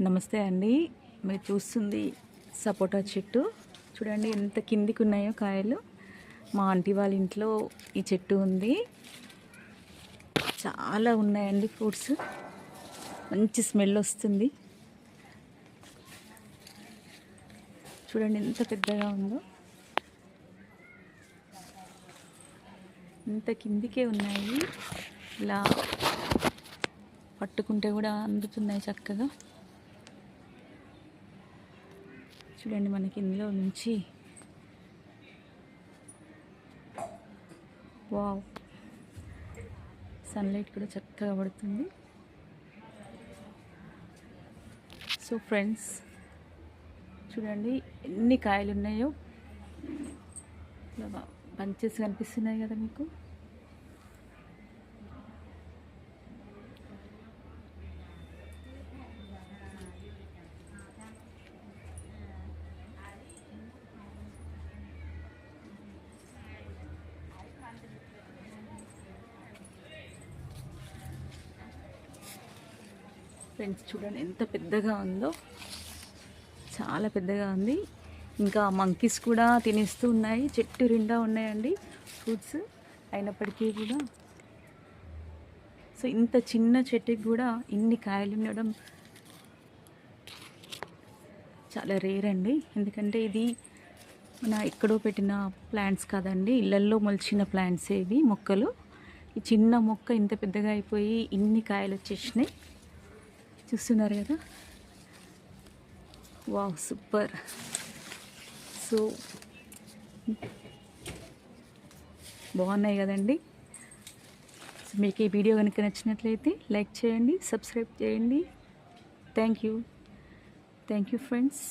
నమస్తే అండి. మీరు చూస్తుంది సపోటా చెట్టు. చూడండి ఎంత కిందికి ఉన్నాయో కాయలు. మా ఆంటీ వాళ్ళ ఇంట్లో ఈ చెట్టు ఉంది. చాలా ఉన్నాయండి ఫ్రూట్స్. మంచి స్మెల్ వస్తుంది. చూడండి ఎంత పెద్దగా ఉందో. ఇంత కిందికే ఉన్నాయి. ఇలా పట్టుకుంటే కూడా అందుతున్నాయి చక్కగా. చూడండి మనకి ఇందులో నుంచి వావ్, సన్లైట్ కూడా చక్కగా పడుతుంది. సో ఫ్రెండ్స్, చూడండి ఎన్ని కాయలు ఉన్నాయో. బంచెస్ కనిపిస్తున్నాయి కదా మీకు. ఫ్రెండ్స్ చూడండి ఎంత పెద్దగా ఉందో. చాలా పెద్దగా ఉంది. ఇంకా మంకీస్ కూడా తినేస్తూ ఉన్నాయి. చెట్టు నిండా ఉన్నాయండి ఫ్రూట్స్. అయినప్పటికీ కూడా సో ఇంత చిన్న చెట్టుకి కూడా ఇన్ని కాయలు ఉండడం చాలా రేర్ అండి. ఎందుకంటే ఇది మన ఎక్కడో పెట్టిన ప్లాంట్స్ కాదండి, ఇళ్ళల్లో మొలిచిన ప్లాంట్స్ ఇవి, మొక్కలు. ఈ చిన్న మొక్క ఇంత పెద్దగా అయిపోయి ఇన్ని కాయలు వచ్చేసినాయి. చూస్తున్నారు కదా. Wow, super. సో బాగున్నాయి కదండి. సో మీకు ఈ వీడియో కనుక నచ్చినట్లయితే లైక్ చేయండి, సబ్స్క్రైబ్ చేయండి. Thank you friends.